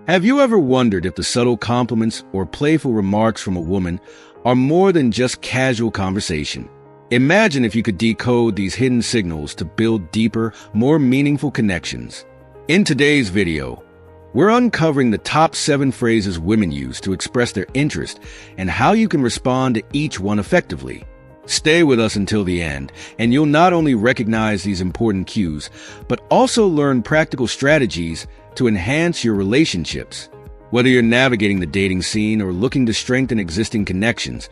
Have you ever wondered if the subtle compliments or playful remarks from a woman are more than just casual conversation? Imagine if you could decode these hidden signals to build deeper, more meaningful connections. In today's video, we're uncovering the top 7 phrases women use to express their interest and how you can respond to each one effectively. Stay with us until the end, and you'll not only recognize these important cues, but also learn practical strategies to enhance your relationships. Whether you're navigating the dating scene or looking to strengthen existing connections,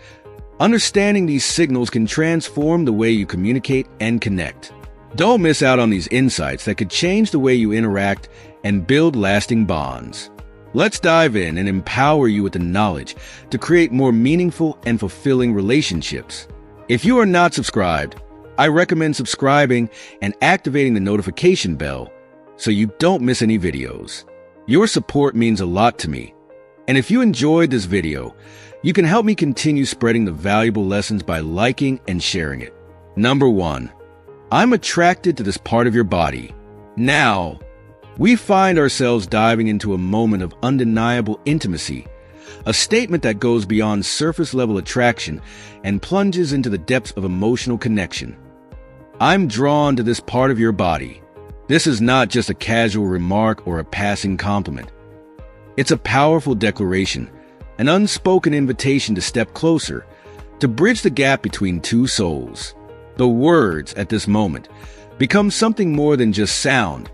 understanding these signals can transform the way you communicate and connect. Don't miss out on these insights that could change the way you interact and build lasting bonds. Let's dive in and empower you with the knowledge to create more meaningful and fulfilling relationships. If you are not subscribed, I recommend subscribing and activating the notification bell so you don't miss any videos. Your support means a lot to me. And if you enjoyed this video, you can help me continue spreading the valuable lessons by liking and sharing it. Number 1. I'm attracted to this part of your body. Now, we find ourselves diving into a moment of undeniable intimacy, a statement that goes beyond surface-level attraction and plunges into the depths of emotional connection. I'm drawn to this part of your body. This is not just a casual remark or a passing compliment. It's a powerful declaration, an unspoken invitation to step closer, to bridge the gap between two souls. The words at this moment become something more than just sound.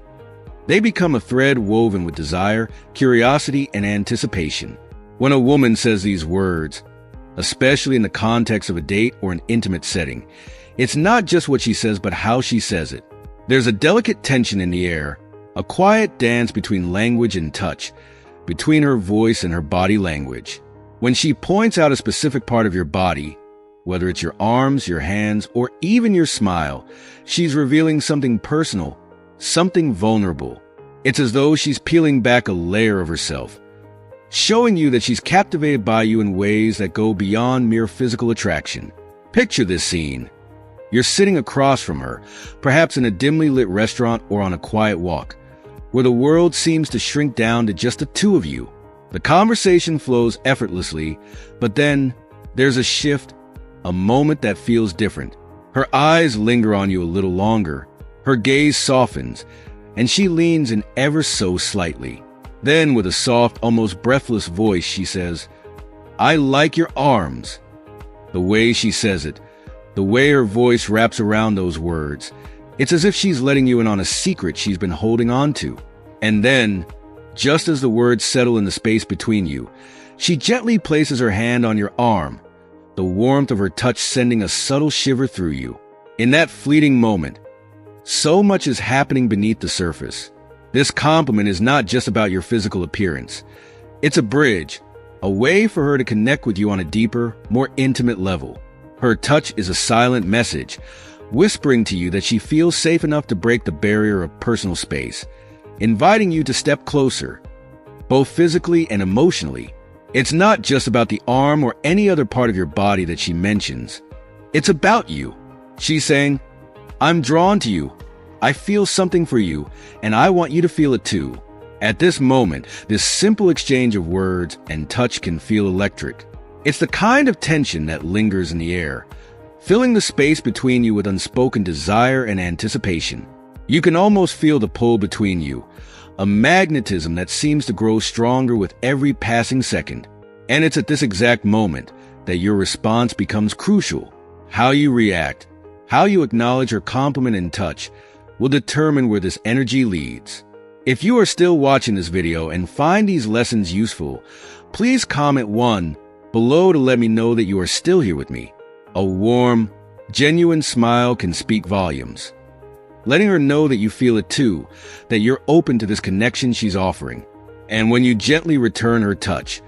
They become a thread woven with desire, curiosity, and anticipation. When a woman says these words, especially in the context of a date or an intimate setting, it's not just what she says, but how she says it. There's a delicate tension in the air, a quiet dance between language and touch, between her voice and her body language. When she points out a specific part of your body, whether it's your arms, your hands, or even your smile, she's revealing something personal, something vulnerable. It's as though she's peeling back a layer of herself, showing you that she's captivated by you in ways that go beyond mere physical attraction. Picture this scene. You're sitting across from her, perhaps in a dimly lit restaurant or on a quiet walk, where the world seems to shrink down to just the two of you. The conversation flows effortlessly, but then there's a shift, a moment that feels different. Her eyes linger on you a little longer, her gaze softens, and she leans in ever so slightly. Then, with a soft, almost breathless voice, she says, "I like your arms." The way she says it, the way her voice wraps around those words, it's as if she's letting you in on a secret she's been holding on to. And then, just as the words settle in the space between you, she gently places her hand on your arm, the warmth of her touch sending a subtle shiver through you. In that fleeting moment, so much is happening beneath the surface. This compliment is not just about your physical appearance. It's a bridge, a way for her to connect with you on a deeper, more intimate level. Her touch is a silent message, whispering to you that she feels safe enough to break the barrier of personal space, inviting you to step closer, both physically and emotionally. It's not just about the arm or any other part of your body that she mentions. It's about you. She's saying, "I'm drawn to you. I feel something for you, and I want you to feel it too." At this moment, this simple exchange of words and touch can feel electric. It's the kind of tension that lingers in the air, filling the space between you with unspoken desire and anticipation. You can almost feel the pull between you, a magnetism that seems to grow stronger with every passing second. And it's at this exact moment that your response becomes crucial. How you react, how you acknowledge her compliment and touch, will determine where this energy leads. If you are still watching this video and find these lessons useful, please comment 1 below to let me know that you are still here with me. A warm, genuine smile can speak volumes, letting her know that you feel it too, that you're open to this connection she's offering. And when you gently return her touch,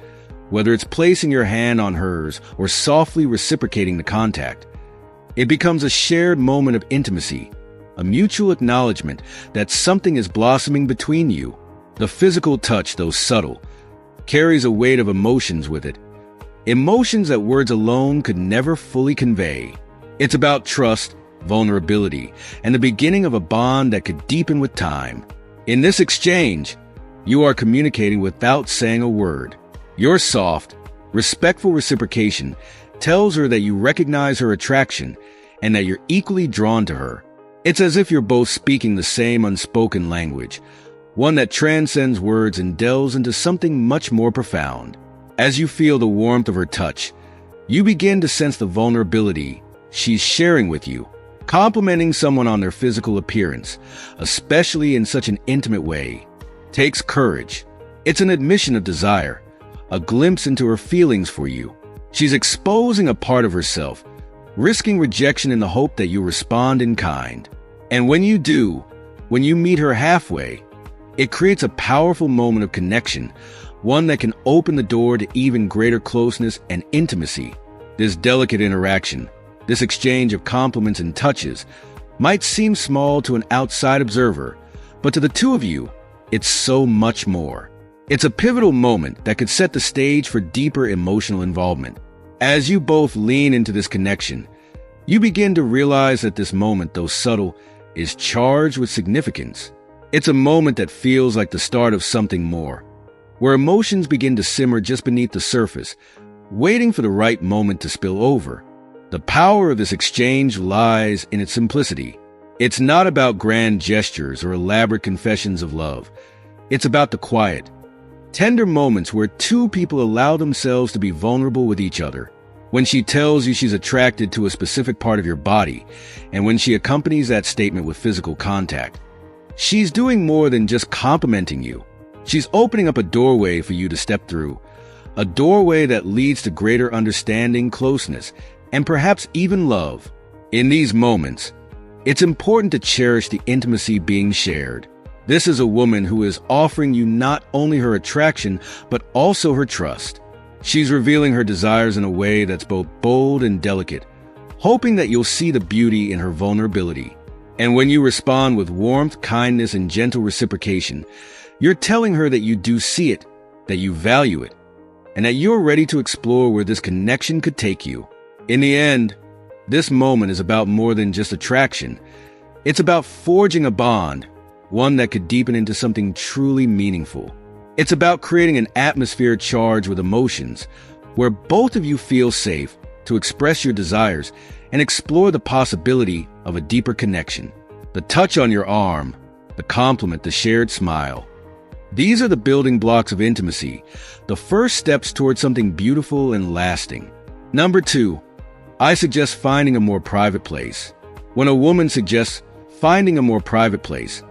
whether it's placing your hand on hers or softly reciprocating the contact, it becomes a shared moment of intimacy, a mutual acknowledgement that something is blossoming between you. The physical touch, though subtle, carries a weight of emotions with it, emotions that words alone could never fully convey. It's about trust, vulnerability, and the beginning of a bond that could deepen with time. In this exchange, You are communicating without saying a word. Your soft, respectful reciprocation tells her that you recognize her attraction and that you're equally drawn to her. It's as if you're both speaking the same unspoken language, one that transcends words and delves into something much more profound. As you feel the warmth of her touch, you begin to sense the vulnerability she's sharing with you. Complimenting someone on their physical appearance, especially in such an intimate way, takes courage. It's an admission of desire, a glimpse into her feelings for you. She's exposing a part of herself, risking rejection in the hope that you respond in kind. And when you do, when you meet her halfway, it creates a powerful moment of connection, one that can open the door to even greater closeness and intimacy. This delicate interaction, this exchange of compliments and touches, might seem small to an outside observer, but to the two of you, it's so much more. It's a pivotal moment that could set the stage for deeper emotional involvement. As you both lean into this connection, you begin to realize that this moment, though subtle, is charged with significance. It's a moment that feels like the start of something more, where emotions begin to simmer just beneath the surface, waiting for the right moment to spill over. The power of this exchange lies in its simplicity. It's not about grand gestures or elaborate confessions of love. It's about the quiet, tender moments where two people allow themselves to be vulnerable with each other. When she tells you she's attracted to a specific part of your body, and when she accompanies that statement with physical contact, she's doing more than just complimenting you. She's opening up a doorway for you to step through, a doorway that leads to greater understanding, closeness, and perhaps even love. In these moments, it's important to cherish the intimacy being shared. This is a woman who is offering you not only her attraction, but also her trust. She's revealing her desires in a way that's both bold and delicate, hoping that you'll see the beauty in her vulnerability. And when you respond with warmth, kindness, and gentle reciprocation, you're telling her that you do see it, that you value it, and that you're ready to explore where this connection could take you. In the end, this moment is about more than just attraction. It's about forging a bond, one that could deepen into something truly meaningful. It's about creating an atmosphere charged with emotions, where both of you feel safe to express your desires and explore the possibility of a deeper connection. The touch on your arm, the compliment, the shared smile. These are the building blocks of intimacy, the first steps towards something beautiful and lasting. Number 2, I suggest finding a more private place. When a woman suggests finding a more private place,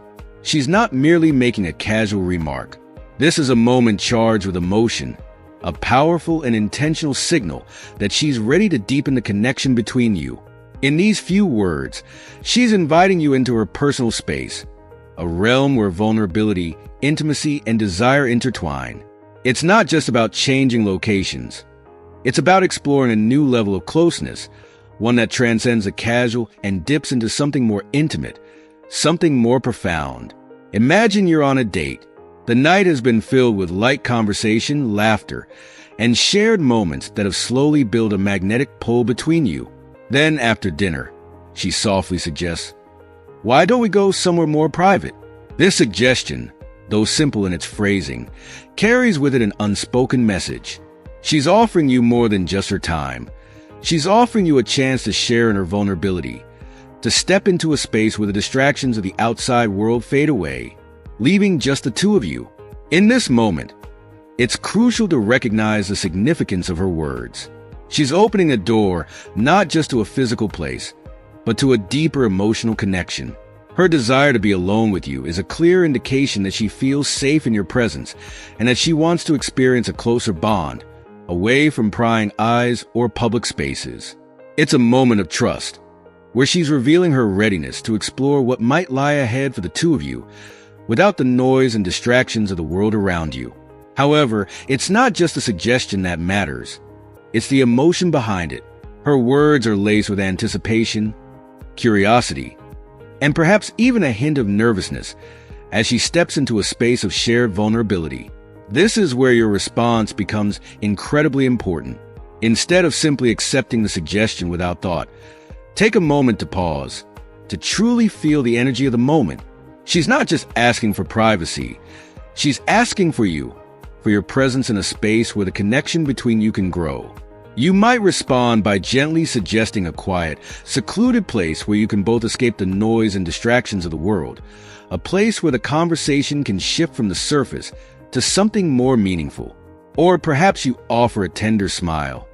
she's not merely making a casual remark. This is a moment charged with emotion, a powerful and intentional signal that she's ready to deepen the connection between you. In these few words, she's inviting you into her personal space, a realm where vulnerability, intimacy, and desire intertwine. It's not just about changing locations. It's about exploring a new level of closeness, one that transcends the casual and dips into something more intimate, something more profound. Imagine you're on a date. The night has been filled with light conversation, laughter, and shared moments that have slowly built a magnetic pull between you. Then, after dinner, she softly suggests, "Why don't we go somewhere more private?" This suggestion, though simple in its phrasing, carries with it an unspoken message. She's offering you more than just her time. She's offering you a chance to share in her vulnerability, to step into a space where the distractions of the outside world fade away, leaving just the two of you. In this moment, it's crucial to recognize the significance of her words. She's opening a door not just to a physical place, but to a deeper emotional connection. Her desire to be alone with you is a clear indication that she feels safe in your presence and that she wants to experience a closer bond, away from prying eyes or public spaces. It's a moment of trust, where she's revealing her readiness to explore what might lie ahead for the two of you, without the noise and distractions of the world around you. However, it's not just the suggestion that matters. It's the emotion behind it. Her words are laced with anticipation, curiosity, and perhaps even a hint of nervousness as she steps into a space of shared vulnerability. This is where your response becomes incredibly important. Instead of simply accepting the suggestion without thought, take a moment to pause, to truly feel the energy of the moment. She's not just asking for privacy. She's asking for you, for your presence in a space where the connection between you can grow. You might respond by gently suggesting a quiet, secluded place where you can both escape the noise and distractions of the world, a place where the conversation can shift from the surface to something more meaningful. Or perhaps you offer a tender smile,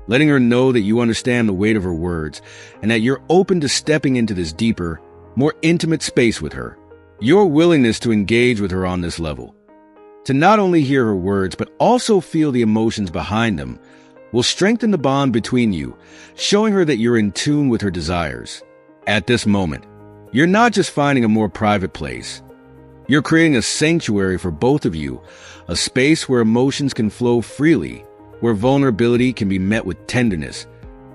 letting her know that you understand the weight of her words and that you're open to stepping into this deeper, more intimate space with her. Your willingness to engage with her on this level, to not only hear her words but also feel the emotions behind them, will strengthen the bond between you, showing her that you're in tune with her desires. At this moment, you're not just finding a more private place. You're creating a sanctuary for both of you, a space where emotions can flow freely, where vulnerability can be met with tenderness,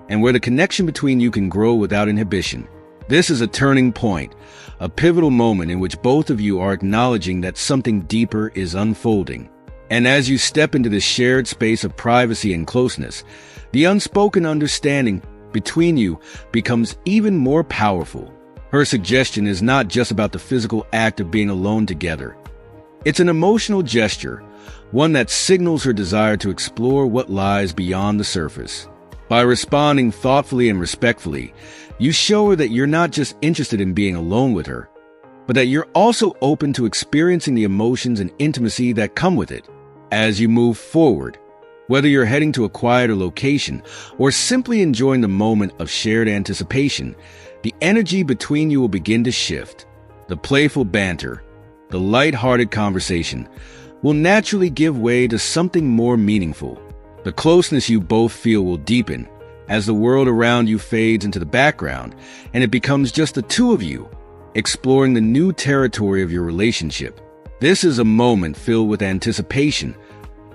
and where the connection between you can grow without inhibition. This is a turning point, a pivotal moment in which both of you are acknowledging that something deeper is unfolding. And as you step into this shared space of privacy and closeness, the unspoken understanding between you becomes even more powerful. Her suggestion is not just about the physical act of being alone together. It's an emotional gesture, one that signals her desire to explore what lies beyond the surface. By responding thoughtfully and respectfully, you show her that you're not just interested in being alone with her, but that you're also open to experiencing the emotions and intimacy that come with it. As you move forward, whether you're heading to a quieter location or simply enjoying the moment of shared anticipation, the energy between you will begin to shift. The playful banter, the light-hearted conversation, will naturally give way to something more meaningful. The closeness you both feel will deepen as the world around you fades into the background and it becomes just the two of you, exploring the new territory of your relationship. This is a moment filled with anticipation,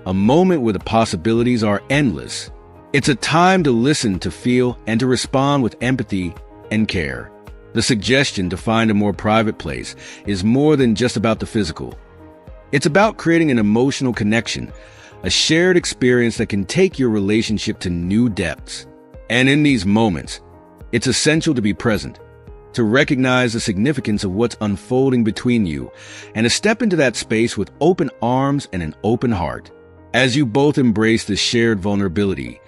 a moment where the possibilities are endless. It's a time to listen, to feel, and to respond with empathy and care. The suggestion to find a more private place is more than just about the physical. It's about creating an emotional connection, a shared experience that can take your relationship to new depths. And in these moments, it's essential to be present, to recognize the significance of what's unfolding between you, and to step into that space with open arms and an open heart. As you both embrace this shared vulnerability,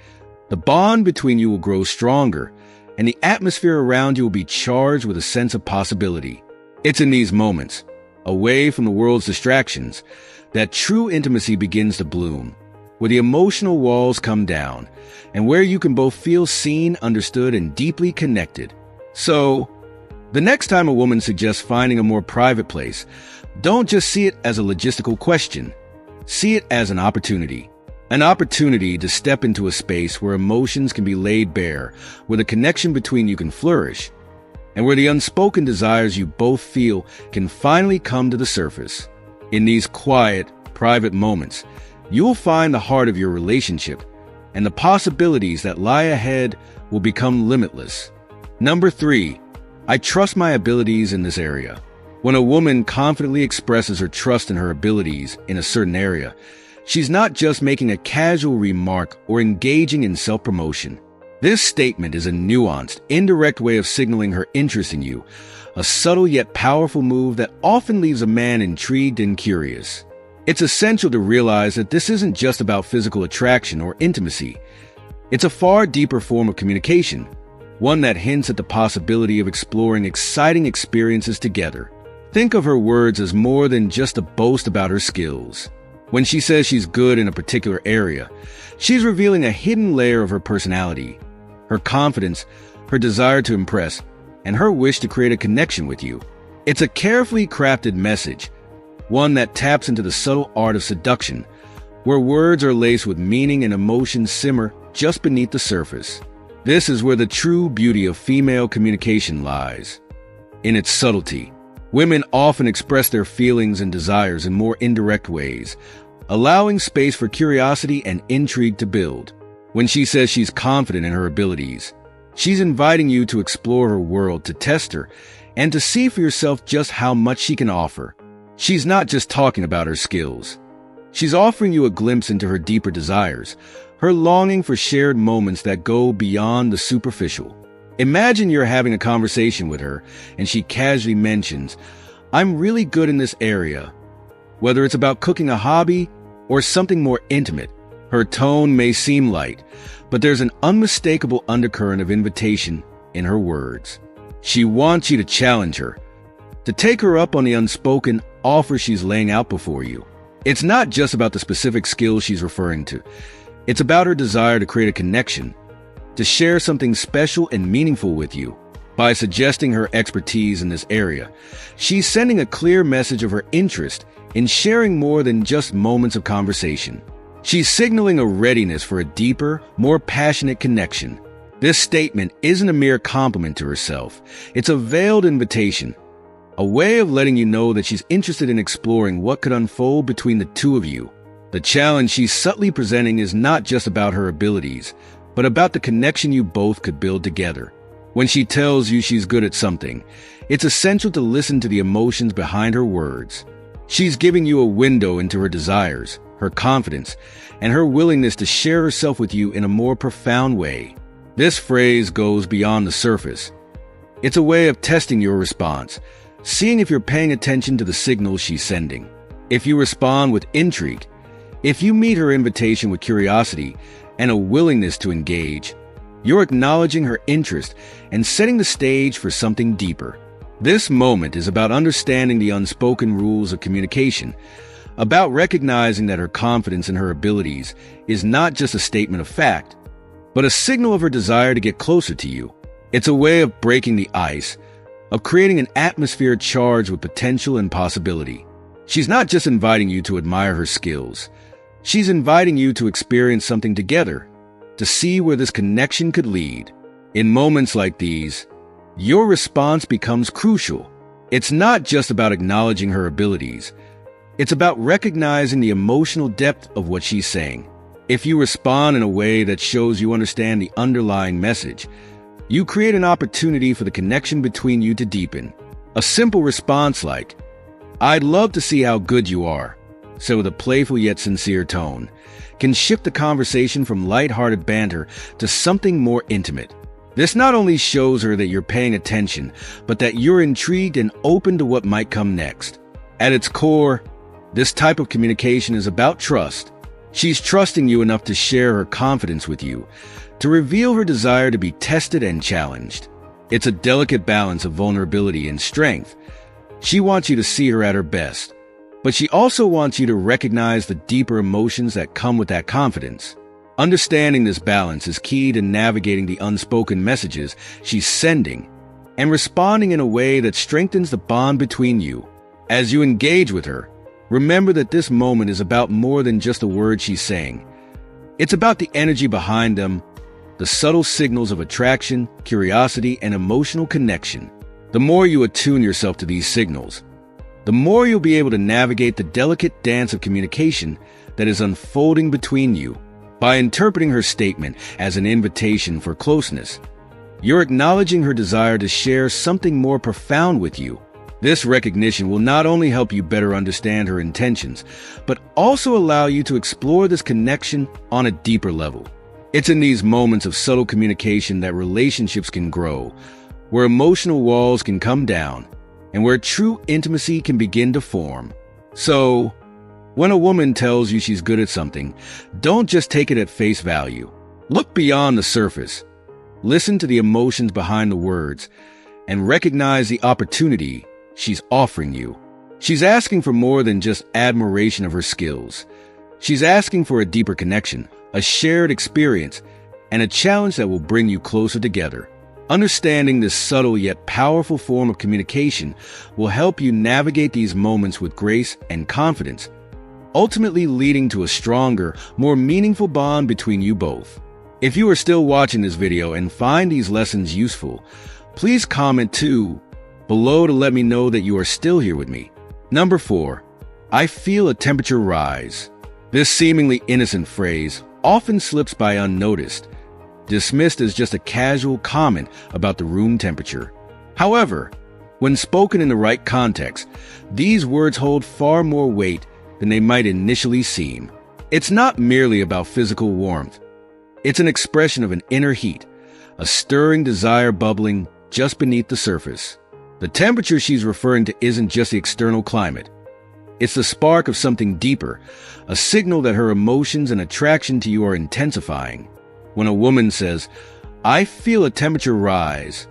the bond between you will grow stronger, and the atmosphere around you will be charged with a sense of possibility. It's in these moments, away from the world's distractions, that true intimacy begins to bloom, where the emotional walls come down, and where you can both feel seen, understood, and deeply connected. So, the next time a woman suggests finding a more private place, don't just see it as a logistical question. See it as an opportunity. An opportunity to step into a space where emotions can be laid bare, where the connection between you can flourish, and where the unspoken desires you both feel can finally come to the surface. In these quiet, private moments, you'll find the heart of your relationship, and the possibilities that lie ahead will become limitless. Number 3. I trust my abilities in this area. When a woman confidently expresses her trust in her abilities in a certain area, she's not just making a casual remark or engaging in self-promotion. This statement is a nuanced, indirect way of signaling her interest in you, a subtle yet powerful move that often leaves a man intrigued and curious. It's essential to realize that this isn't just about physical attraction or intimacy. It's a far deeper form of communication, one that hints at the possibility of exploring exciting experiences together. Think of her words as more than just a boast about her skills. When she says she's good in a particular area, she's revealing a hidden layer of her personality, her confidence, her desire to impress, and her wish to create a connection with you. It's a carefully crafted message, one that taps into the subtle art of seduction, where words are laced with meaning and emotions simmer just beneath the surface. This is where the true beauty of female communication lies, in its subtlety. Women often express their feelings and desires in more indirect ways, allowing space for curiosity and intrigue to build. When she says she's confident in her abilities, she's inviting you to explore her world, to test her, and to see for yourself just how much she can offer. She's not just talking about her skills. She's offering you a glimpse into her deeper desires, her longing for shared moments that go beyond the superficial. Imagine you're having a conversation with her, and she casually mentions, "I'm really good in this area," Whether it's about cooking a hobby or something more intimate, her tone may seem light, but there's an unmistakable undercurrent of invitation in her words. She wants you to challenge her, to take her up on the unspoken offer she's laying out before you. It's not just about the specific skills she's referring to. It's about her desire to create a connection, to share something special and meaningful with you. By suggesting her expertise in this area, she's sending a clear message of her interest in sharing more than just moments of conversation. She's signaling a readiness for a deeper, more passionate connection. This statement isn't a mere compliment to herself. It's a veiled invitation, a way of letting you know that she's interested in exploring what could unfold between the two of you. The challenge she's subtly presenting is not just about her abilities, but about the connection you both could build together. When she tells you she's good at something, it's essential to listen to the emotions behind her words. She's giving you a window into her desires, her confidence, and her willingness to share herself with you in a more profound way. This phrase goes beyond the surface. It's a way of testing your response, seeing if you're paying attention to the signals she's sending. If you respond with intrigue, if you meet her invitation with curiosity and a willingness to engage, you're acknowledging her interest and setting the stage for something deeper. This moment is about understanding the unspoken rules of communication, about recognizing that her confidence in her abilities is not just a statement of fact, but a signal of her desire to get closer to you. It's a way of breaking the ice, of creating an atmosphere charged with potential and possibility. She's not just inviting you to admire her skills. She's inviting you to experience something together, to see where this connection could lead. In moments like these, your response becomes crucial. It's not just about acknowledging her abilities. It's about recognizing the emotional depth of what she's saying. If you respond in a way that shows you understand the underlying message, you create an opportunity for the connection between you to deepen. A simple response like, "I'd love to see how good you are," said with a playful yet sincere tone, can shift the conversation from lighthearted banter to something more intimate. This not only shows her that you're paying attention, but that you're intrigued and open to what might come next. At its core, this type of communication is about trust. She's trusting you enough to share her confidence with you, to reveal her desire to be tested and challenged. It's a delicate balance of vulnerability and strength. She wants you to see her at her best, but she also wants you to recognize the deeper emotions that come with that confidence. Understanding this balance is key to navigating the unspoken messages she's sending and responding in a way that strengthens the bond between you. As you engage with her, remember that this moment is about more than just the words she's saying. It's about the energy behind them, the subtle signals of attraction, curiosity, and emotional connection. The more you attune yourself to these signals, the more you'll be able to navigate the delicate dance of communication that is unfolding between you. By interpreting her statement as an invitation for closeness, you're acknowledging her desire to share something more profound with you. This recognition will not only help you better understand her intentions, but also allow you to explore this connection on a deeper level. It's in these moments of subtle communication that relationships can grow, where emotional walls can come down, and where true intimacy can begin to form. So, when a woman tells you she's good at something, don't just take it at face value. Look beyond the surface. Listen to the emotions behind the words, and recognize the opportunity she's offering you. She's asking for more than just admiration of her skills. She's asking for a deeper connection, a shared experience, and a challenge that will bring you closer together. Understanding this subtle yet powerful form of communication will help you navigate these moments with grace and confidence, ultimately leading to a stronger, more meaningful bond between you both. If you are still watching this video and find these lessons useful, please comment too below to let me know that you are still here with me. Number 4, I feel a temperature rise. This seemingly innocent phrase often slips by unnoticed, dismissed as just a casual comment about the room temperature. However, when spoken in the right context, these words hold far more weight than they might initially seem. It's not merely about physical warmth. It's an expression of an inner heat, a stirring desire bubbling just beneath the surface. The temperature she's referring to isn't just the external climate. It's the spark of something deeper, a signal that her emotions and attraction to you are intensifying. When a woman says, "I feel a temperature rise,"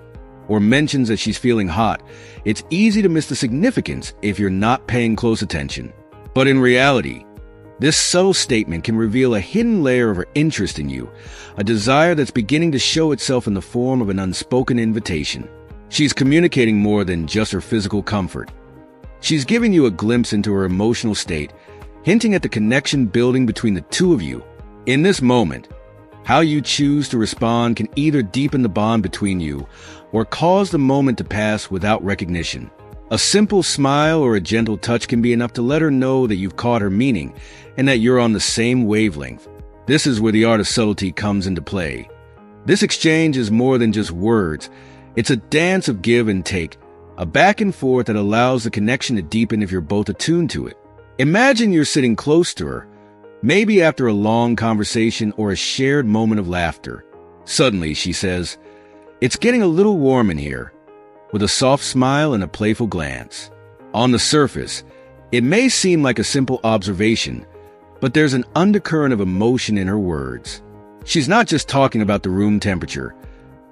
or mentions that she's feeling hot, it's easy to miss the significance if you're not paying close attention. But in reality, this subtle statement can reveal a hidden layer of her interest in you, a desire that's beginning to show itself in the form of an unspoken invitation. She's communicating more than just her physical comfort. She's giving you a glimpse into her emotional state, hinting at the connection building between the two of you. In this moment, how you choose to respond can either deepen the bond between you or cause the moment to pass without recognition. A simple smile or a gentle touch can be enough to let her know that you've caught her meaning and that you're on the same wavelength. This is where the art of subtlety comes into play. This exchange is more than just words. It's a dance of give and take, a back and forth that allows the connection to deepen if you're both attuned to it. Imagine you're sitting close to her, maybe after a long conversation or a shared moment of laughter. Suddenly, she says, "It's getting a little warm in here," with a soft smile and a playful glance. On the surface, it may seem like a simple observation, but there's an undercurrent of emotion in her words. She's not just talking about the room temperature.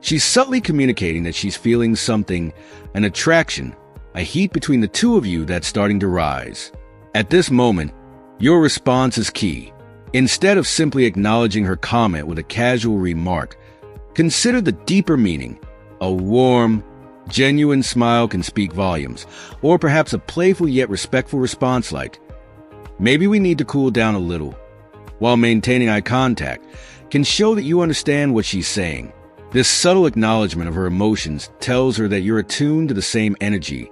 She's subtly communicating that she's feeling something, an attraction, a heat between the two of you that's starting to rise. At this moment, your response is key. Instead of simply acknowledging her comment with a casual remark, consider the deeper meaning. A warm, genuine smile can speak volumes, or perhaps a playful yet respectful response like, "Maybe we need to cool down a little," while maintaining eye contact, can show that you understand what she's saying. This subtle acknowledgement of her emotions tells her that you're attuned to the same energy,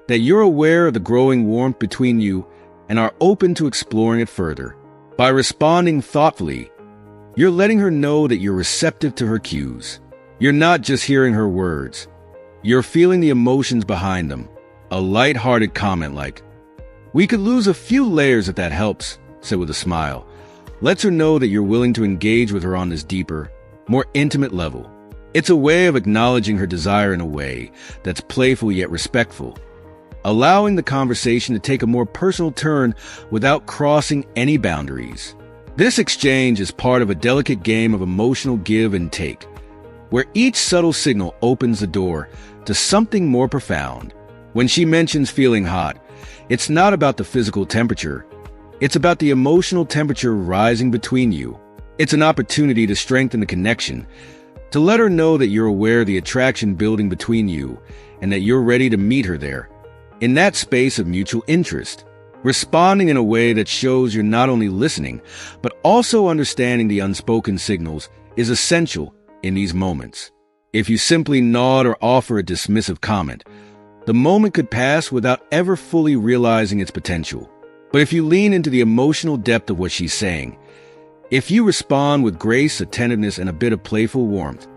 that you're aware of the growing warmth between you and are open to exploring it further. By responding thoughtfully, you're letting her know that you're receptive to her cues. You're not just hearing her words. You're feeling the emotions behind them. A light-hearted comment like, "We could lose a few layers if that helps," said with a smile, lets her know that you're willing to engage with her on this deeper, more intimate level. It's a way of acknowledging her desire in a way that's playful yet respectful, allowing the conversation to take a more personal turn without crossing any boundaries. This exchange is part of a delicate game of emotional give and take, where each subtle signal opens the door to something more profound. When she mentions feeling hot, it's not about the physical temperature. It's about the emotional temperature rising between you. It's an opportunity to strengthen the connection, to let her know that you're aware of the attraction building between you and that you're ready to meet her there, in that space of mutual interest. Responding in a way that shows you're not only listening, but also understanding the unspoken signals is essential in these moments. If you simply nod or offer a dismissive comment, the moment could pass without ever fully realizing its potential. But if you lean into the emotional depth of what she's saying, if you respond with grace, attentiveness, and a bit of playful warmth,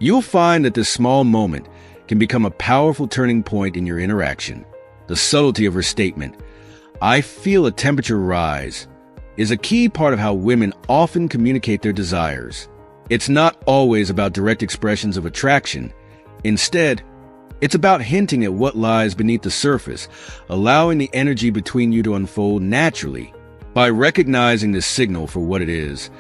you'll find that this small moment can become a powerful turning point in your interaction. The subtlety of her statement, "I feel a temperature rise," is a key part of how women often communicate their desires. It's not always about direct expressions of attraction. Instead, it's about hinting at what lies beneath the surface, allowing the energy between you to unfold naturally. By recognizing this signal for what it is,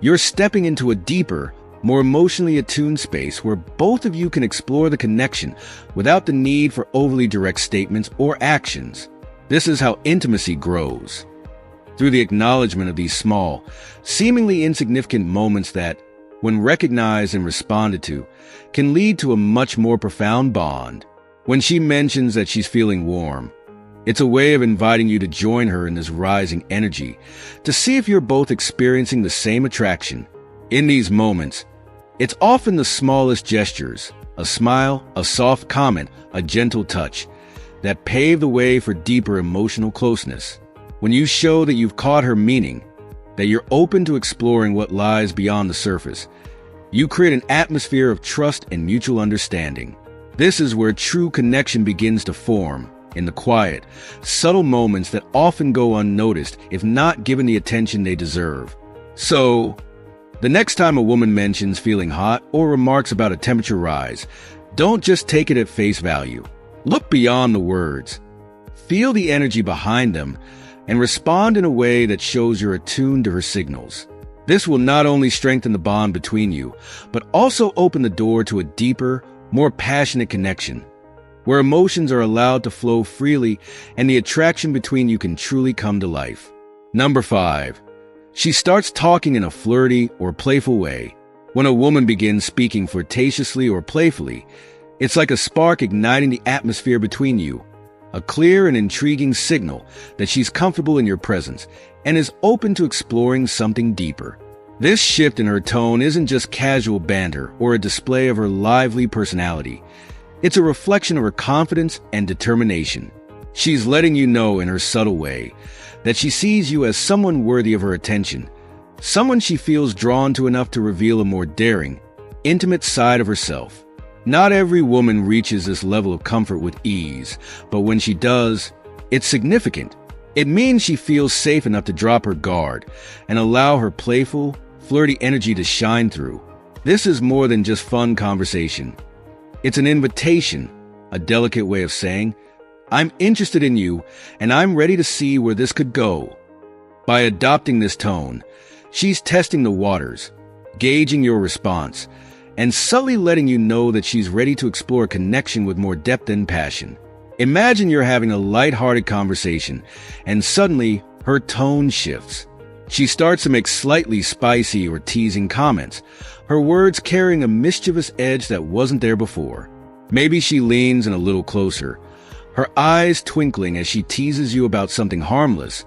you're stepping into a deeper, more emotionally attuned space where both of you can explore the connection without the need for overly direct statements or actions. This is how intimacy grows, through the acknowledgement of these small, seemingly insignificant moments that, when recognized and responded to, can lead to a much more profound bond. When she mentions that she's feeling warm, it's a way of inviting you to join her in this rising energy, to see if you're both experiencing the same attraction. In these moments, it's often the smallest gestures, a smile, a soft comment, a gentle touch, that pave the way for deeper emotional closeness. When you show that you've caught her meaning, that you're open to exploring what lies beyond the surface, you create an atmosphere of trust and mutual understanding. This is where true connection begins to form, in the quiet, subtle moments that often go unnoticed if not given the attention they deserve. So, the next time a woman mentions feeling hot or remarks about a temperature rise, don't just take it at face value. Look beyond the words. Feel the energy behind them and respond in a way that shows you're attuned to her signals. This will not only strengthen the bond between you, but also open the door to a deeper, more passionate connection, where emotions are allowed to flow freely and the attraction between you can truly come to life. Number 5. She starts talking in a flirty or playful way. When a woman begins speaking flirtatiously or playfully, it's like a spark igniting the atmosphere between you, a clear and intriguing signal that she's comfortable in your presence and is open to exploring something deeper. This shift in her tone isn't just casual banter or a display of her lively personality. It's a reflection of her confidence and determination. She's letting you know in her subtle way that she sees you as someone worthy of her attention, someone she feels drawn to enough to reveal a more daring, intimate side of herself. Not every woman reaches this level of comfort with ease, but when she does, it's significant. It means she feels safe enough to drop her guard and allow her playful, flirty energy to shine through. This is more than just fun conversation. It's an invitation, a delicate way of saying, I'm interested in you and I'm ready to see where this could go. By adopting this tone, she's testing the waters, gauging your response, and subtly letting you know that she's ready to explore a connection with more depth and passion. Imagine you're having a light-hearted conversation, and suddenly her tone shifts. She starts to make slightly spicy or teasing comments, her words carrying a mischievous edge that wasn't there before. Maybe she leans in a little closer, her eyes twinkling as she teases you about something harmless,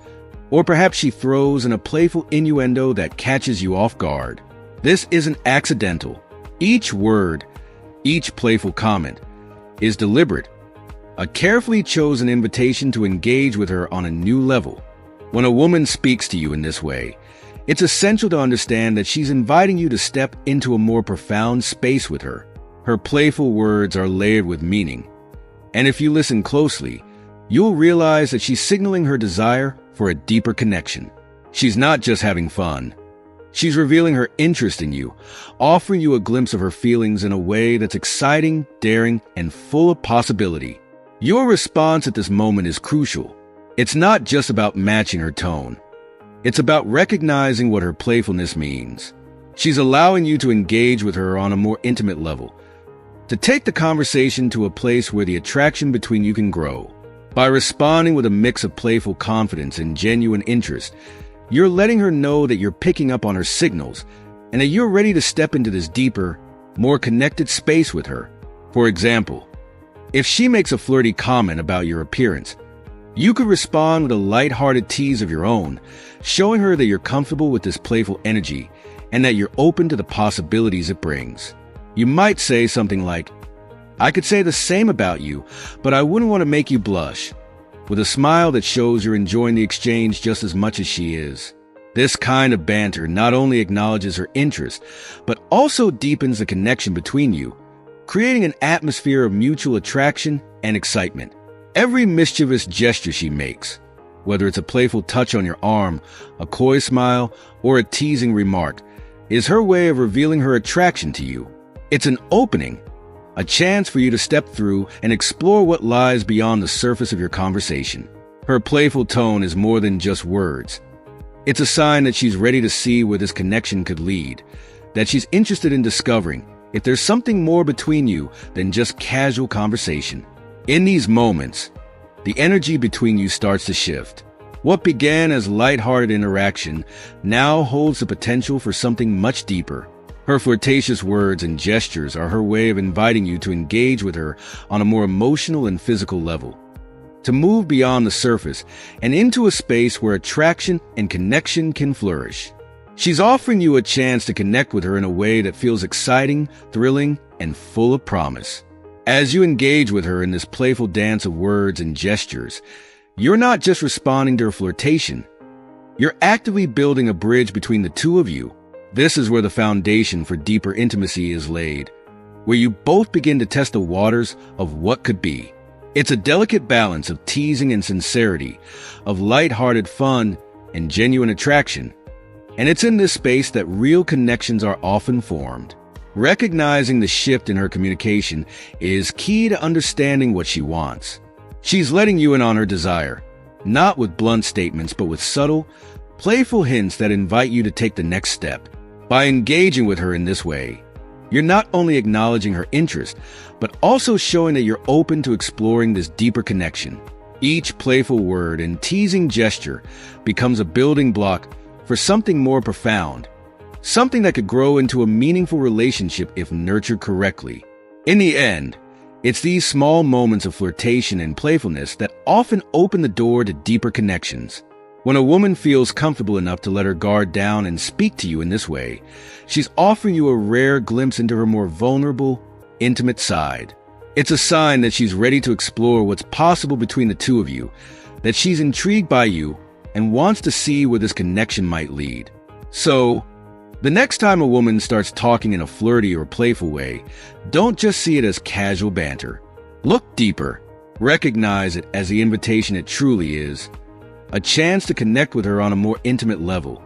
or perhaps she throws in a playful innuendo that catches you off guard. This isn't accidental. Each word, each playful comment, is deliberate, a carefully chosen invitation to engage with her on a new level. When a woman speaks to you in this way, it's essential to understand that she's inviting you to step into a more profound space with her. Her playful words are layered with meaning, and if you listen closely, you'll realize that she's signaling her desire for a deeper connection. She's not just having fun. She's revealing her interest in you, offering you a glimpse of her feelings in a way that's exciting, daring, and full of possibility. Your response at this moment is crucial. It's not just about matching her tone. It's about recognizing what her playfulness means. She's allowing you to engage with her on a more intimate level, to take the conversation to a place where the attraction between you can grow. By responding with a mix of playful confidence and genuine interest, you're letting her know that you're picking up on her signals and that you're ready to step into this deeper, more connected space with her. For example, if she makes a flirty comment about your appearance, you could respond with a light-hearted tease of your own, showing her that you're comfortable with this playful energy and that you're open to the possibilities it brings. You might say something like, I could say the same about you, but I wouldn't want to make you blush, with a smile that shows you're enjoying the exchange just as much as she is. This kind of banter not only acknowledges her interest, but also deepens the connection between you, creating an atmosphere of mutual attraction and excitement. Every mischievous gesture she makes, whether it's a playful touch on your arm, a coy smile, or a teasing remark, is her way of revealing her attraction to you. It's an opening, a chance for you to step through and explore what lies beyond the surface of your conversation. Her playful tone is more than just words. It's a sign that she's ready to see where this connection could lead, that she's interested in discovering if there's something more between you than just casual conversation. In these moments, the energy between you starts to shift. What began as lighthearted interaction now holds the potential for something much deeper. Her flirtatious words and gestures are her way of inviting you to engage with her on a more emotional and physical level, to move beyond the surface and into a space where attraction and connection can flourish. She's offering you a chance to connect with her in a way that feels exciting, thrilling, and full of promise. As you engage with her in this playful dance of words and gestures, you're not just responding to her flirtation. You're actively building a bridge between the two of you. This is where the foundation for deeper intimacy is laid, where you both begin to test the waters of what could be. It's a delicate balance of teasing and sincerity, of light-hearted fun and genuine attraction. And it's in this space that real connections are often formed. Recognizing the shift in her communication is key to understanding what she wants. She's letting you in on her desire, not with blunt statements, but with subtle, playful hints that invite you to take the next step. By engaging with her in this way, you're not only acknowledging her interest, but also showing that you're open to exploring this deeper connection. Each playful word and teasing gesture becomes a building block for something more profound, something that could grow into a meaningful relationship if nurtured correctly. In the end, it's these small moments of flirtation and playfulness that often open the door to deeper connections. When a woman feels comfortable enough to let her guard down and speak to you in this way, she's offering you a rare glimpse into her more vulnerable, intimate side. It's a sign that she's ready to explore what's possible between the two of you, that she's intrigued by you and wants to see where this connection might lead. So, the next time a woman starts talking in a flirty or playful way, don't just see it as casual banter. Look deeper. Recognize it as the invitation it truly is. A chance to connect with her on a more intimate level.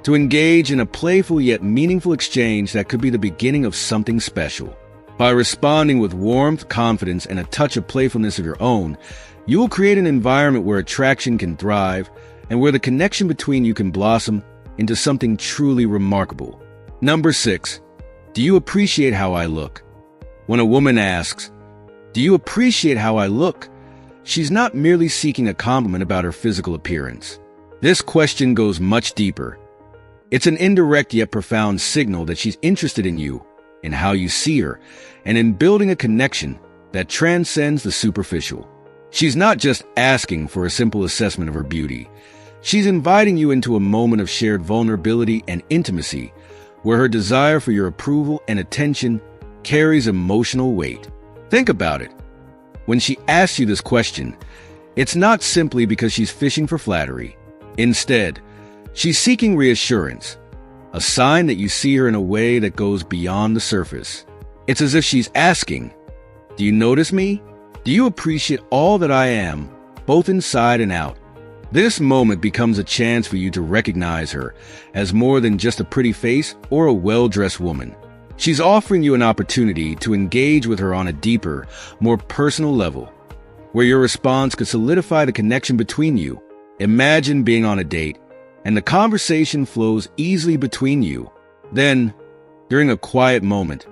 To engage in a playful yet meaningful exchange that could be the beginning of something special. By responding with warmth, confidence, and a touch of playfulness of your own, you will create an environment where attraction can thrive and where the connection between you can blossom into something truly remarkable. Number 6. Do you appreciate how I look? When a woman asks, "Do you appreciate how I look?" she's not merely seeking a compliment about her physical appearance. This question goes much deeper. It's an indirect yet profound signal that she's interested in you, in how you see her, and in building a connection that transcends the superficial. She's not just asking for a simple assessment of her beauty. She's inviting you into a moment of shared vulnerability and intimacy, where her desire for your approval and attention carries emotional weight. Think about it. When she asks you this question, it's not simply because she's fishing for flattery. Instead, she's seeking reassurance, a sign that you see her in a way that goes beyond the surface. It's as if she's asking, "Do you notice me? Do you appreciate all that I am, both inside and out?" This moment becomes a chance for you to recognize her as more than just a pretty face or a well-dressed woman. She's offering you an opportunity to engage with her on a deeper, more personal level, where your response could solidify the connection between you. Imagine being on a date, and the conversation flows easily between you. Then, during a quiet moment,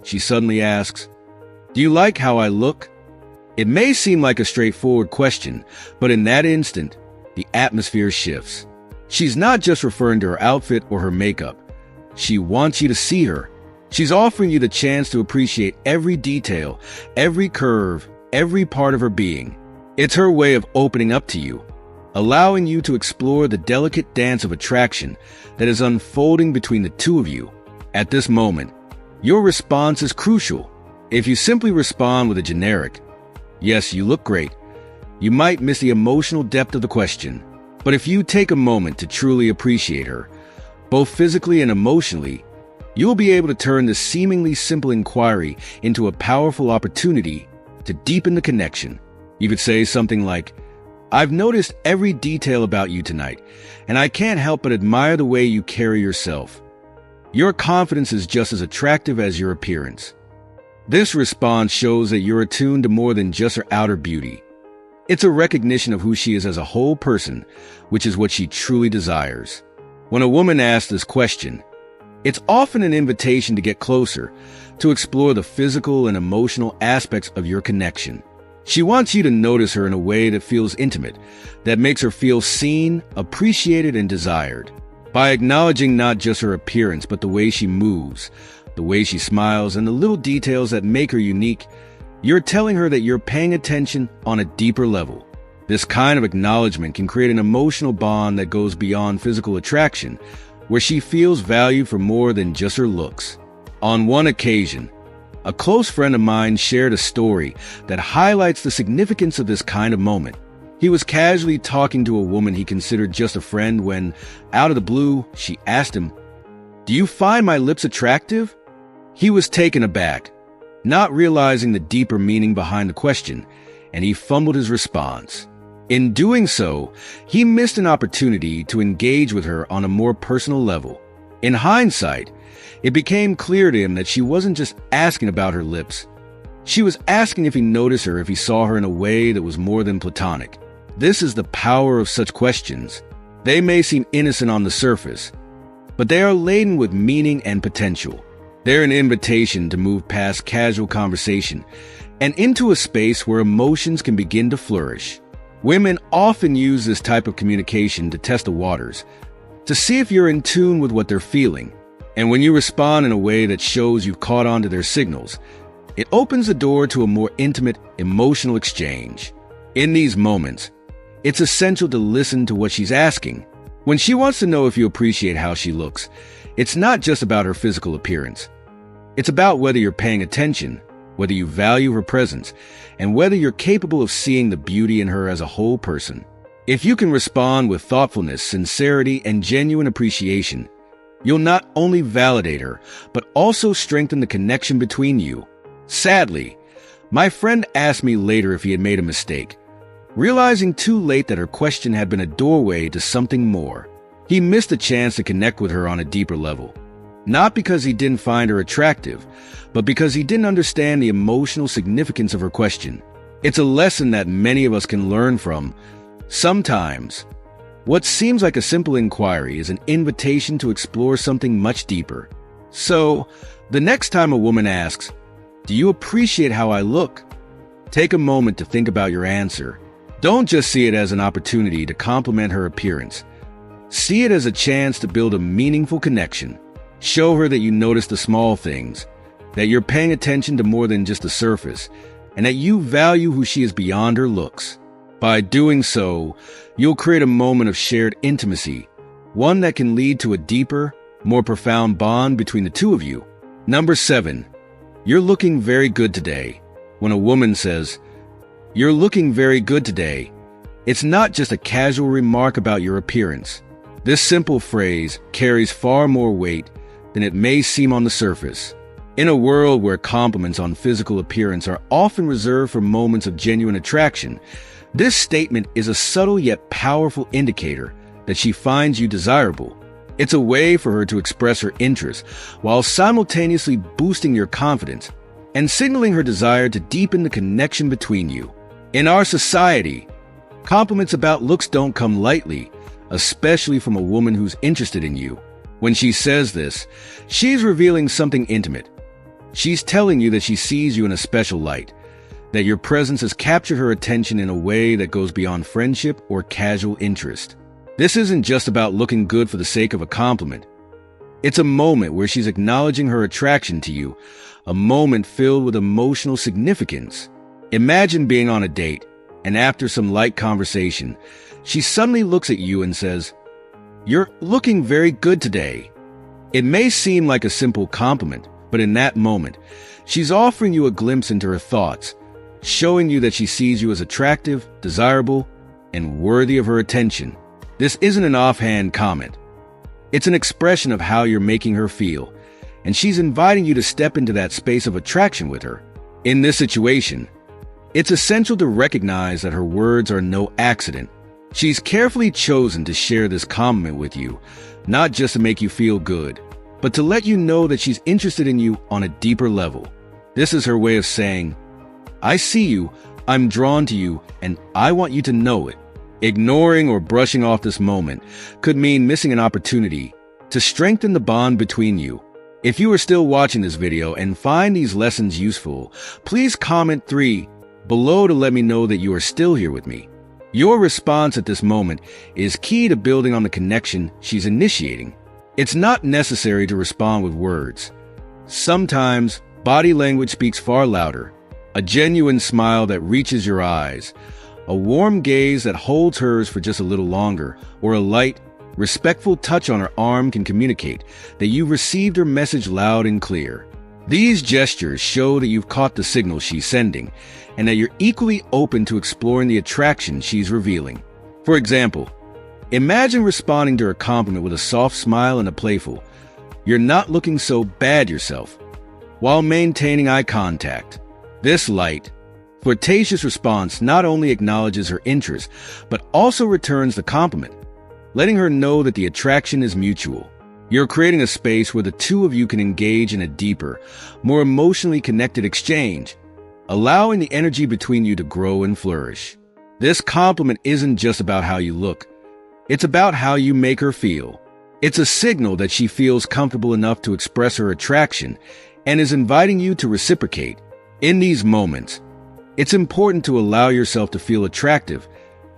she suddenly asks, "Do you like how I look?" It may seem like a straightforward question, but in that instant, the atmosphere shifts. She's not just referring to her outfit or her makeup. She wants you to see her. She's offering you the chance to appreciate every detail, every curve, every part of her being. It's her way of opening up to you, allowing you to explore the delicate dance of attraction that is unfolding between the two of you. At this moment, your response is crucial. If you simply respond with a generic, "Yes, you look great," you might miss the emotional depth of the question. But if you take a moment to truly appreciate her, both physically and emotionally, you'll be able to turn this seemingly simple inquiry into a powerful opportunity to deepen the connection. You could say something like, "I've noticed every detail about you tonight, and I can't help but admire the way you carry yourself. Your confidence is just as attractive as your appearance." This response shows that you're attuned to more than just her outer beauty. It's a recognition of who she is as a whole person, which is what she truly desires. When a woman asks this question, it's often an invitation to get closer, to explore the physical and emotional aspects of your connection. She wants you to notice her in a way that feels intimate, that makes her feel seen, appreciated, and desired. By acknowledging not just her appearance, but the way she moves, the way she smiles, and the little details that make her unique, you're telling her that you're paying attention on a deeper level. This kind of acknowledgement can create an emotional bond that goes beyond physical attraction, where she feels valued for more than just her looks. On one occasion, a close friend of mine shared a story that highlights the significance of this kind of moment. He was casually talking to a woman he considered just a friend when, out of the blue, she asked him, "Do you find my lips attractive?" He was taken aback, not realizing the deeper meaning behind the question, and he fumbled his response. In doing so, he missed an opportunity to engage with her on a more personal level. In hindsight, it became clear to him that she wasn't just asking about her lips. She was asking if he noticed her, if he saw her in a way that was more than platonic. This is the power of such questions. They may seem innocent on the surface, but they are laden with meaning and potential. They're an invitation to move past casual conversation and into a space where emotions can begin to flourish. Women often use this type of communication to test the waters, to see if you're in tune with what they're feeling. And when you respond in a way that shows you've caught on to their signals, it opens the door to a more intimate, emotional exchange. In these moments, it's essential to listen to what she's asking. When she wants to know if you appreciate how she looks, it's not just about her physical appearance. It's about whether you're paying attention, whether you value her presence, and whether you're capable of seeing the beauty in her as a whole person. If you can respond with thoughtfulness, sincerity, and genuine appreciation, you'll not only validate her, but also strengthen the connection between you. Sadly, my friend asked me later if he had made a mistake, realizing too late that her question had been a doorway to something more. He missed a chance to connect with her on a deeper level, not because he didn't find her attractive, but because he didn't understand the emotional significance of her question. It's a lesson that many of us can learn from. Sometimes, what seems like a simple inquiry is an invitation to explore something much deeper. So, the next time a woman asks, "Do you appreciate how I look?" take a moment to think about your answer. Don't just see it as an opportunity to compliment her appearance. See it as a chance to build a meaningful connection. Show her that you notice the small things, that you're paying attention to more than just the surface, and that you value who she is beyond her looks. By doing so, you'll create a moment of shared intimacy, one that can lead to a deeper, more profound bond between the two of you. Number 7. You're looking very good today. When a woman says, "You're looking very good today," it's not just a casual remark about your appearance. This simple phrase carries far more weight than it may seem on the surface. In a world where compliments on physical appearance are often reserved for moments of genuine attraction, this statement is a subtle yet powerful indicator that she finds you desirable. It's a way for her to express her interest while simultaneously boosting your confidence and signaling her desire to deepen the connection between you. In our society, compliments about looks don't come lightly, especially from a woman who's interested in you. When she says this, she's revealing something intimate. She's telling you that she sees you in a special light, that your presence has captured her attention in a way that goes beyond friendship or casual interest. This isn't just about looking good for the sake of a compliment. It's a moment where she's acknowledging her attraction to you, a moment filled with emotional significance. Imagine being on a date, and after some light conversation, she suddenly looks at you and says, "You're looking very good today." It may seem like a simple compliment, but in that moment, she's offering you a glimpse into her thoughts, showing you that she sees you as attractive, desirable, and worthy of her attention. This isn't an offhand comment. It's an expression of how you're making her feel, and she's inviting you to step into that space of attraction with her. In this situation, it's essential to recognize that her words are no accident. She's carefully chosen to share this compliment with you, not just to make you feel good, but to let you know that she's interested in you on a deeper level. This is her way of saying, "I see you, I'm drawn to you, and I want you to know it." Ignoring or brushing off this moment could mean missing an opportunity to strengthen the bond between you. If you are still watching this video and find these lessons useful, please comment 3 below to let me know that you are still here with me. Your response at this moment is key to building on the connection she's initiating. It's not necessary to respond with words. Sometimes body language speaks far louder. A genuine smile that reaches your eyes, a warm gaze that holds hers for just a little longer, or a light, respectful touch on her arm can communicate that you've received her message loud and clear. These gestures show that you've caught the signal she's sending, and that you're equally open to exploring the attraction she's revealing. For example, imagine responding to her compliment with a soft smile and a playful, "You're not looking so bad yourself," while maintaining eye contact. This light, flirtatious response not only acknowledges her interest, but also returns the compliment, letting her know that the attraction is mutual. You're creating a space where the two of you can engage in a deeper, more emotionally connected exchange. allowing the energy between you to grow and flourish. This compliment isn't just about how you look. It's about how you make her feel. It's a signal that she feels comfortable enough to express her attraction and is inviting you to reciprocate. In these moments, it's important to allow yourself to feel attractive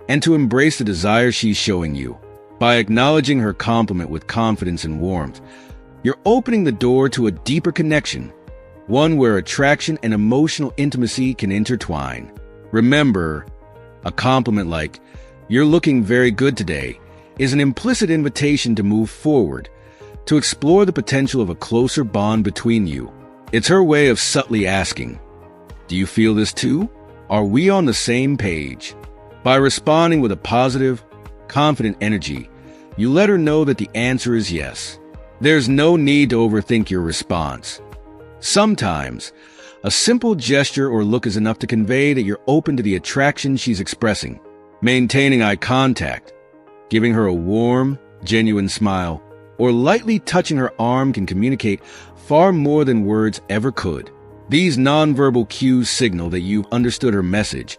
and to embrace the desire she's showing you. By acknowledging her compliment with confidence and warmth, you're opening the door to a deeper connection, one where attraction and emotional intimacy can intertwine. Remember, a compliment like, "You're looking very good today," is an implicit invitation to move forward, to explore the potential of a closer bond between you. It's her way of subtly asking, "Do you feel this too? Are we on the same page?" By responding with a positive, confident energy, you let her know that the answer is yes. There's no need to overthink your response. Sometimes, a simple gesture or look is enough to convey that you're open to the attraction she's expressing. Maintaining eye contact, giving her a warm, genuine smile, or lightly touching her arm can communicate far more than words ever could. These nonverbal cues signal that you've understood her message,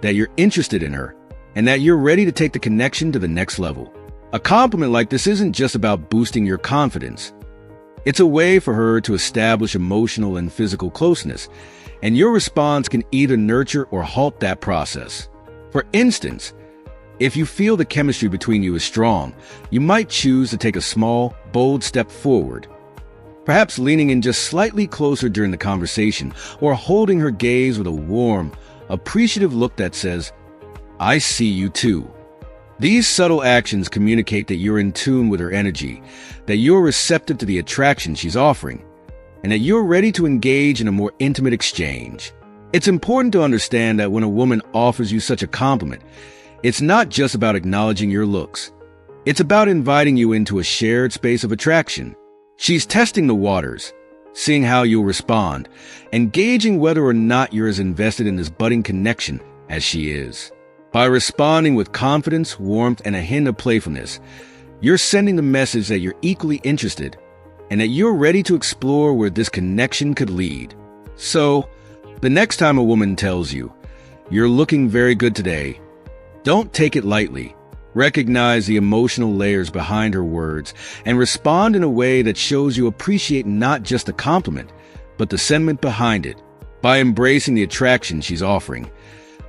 that you're interested in her, and that you're ready to take the connection to the next level. A compliment like this isn't just about boosting your confidence. It's a way for her to establish emotional and physical closeness, and your response can either nurture or halt that process. For instance, if you feel the chemistry between you is strong, you might choose to take a small, bold step forward, perhaps leaning in just slightly closer during the conversation or holding her gaze with a warm, appreciative look that says, "I see you too." These subtle actions communicate that you're in tune with her energy, that you're receptive to the attraction she's offering, and that you're ready to engage in a more intimate exchange. It's important to understand that when a woman offers you such a compliment, it's not just about acknowledging your looks. It's about inviting you into a shared space of attraction. She's testing the waters, seeing how you'll respond, and gauging whether or not you're as invested in this budding connection as she is. By responding with confidence, warmth, and a hint of playfulness, you're sending the message that you're equally interested and that you're ready to explore where this connection could lead. So, the next time a woman tells you, "You're looking very good today," don't take it lightly. Recognize the emotional layers behind her words and respond in a way that shows you appreciate not just the compliment, but the sentiment behind it. By embracing the attraction she's offering,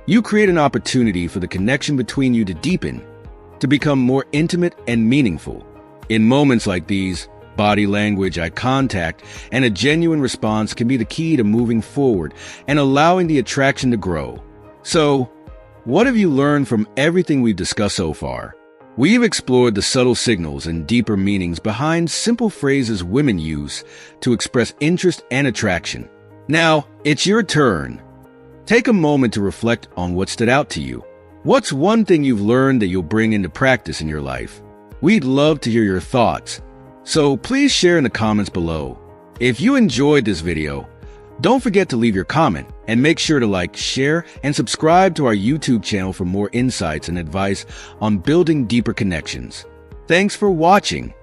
you create an opportunity for the connection between you to deepen, to become more intimate and meaningful. In moments like these, body language, eye contact, and a genuine response can be the key to moving forward and allowing the attraction to grow. So, what have you learned from everything we've discussed so far? We've explored the subtle signals and deeper meanings behind simple phrases women use to express interest and attraction. Now, it's your turn. Take a moment to reflect on what stood out to you. What's one thing you've learned that you'll bring into practice in your life? We'd love to hear your thoughts, so please share in the comments below. If you enjoyed this video, don't forget to leave your comment and make sure to like, share, and subscribe to our YouTube channel for more insights and advice on building deeper connections. Thanks for watching.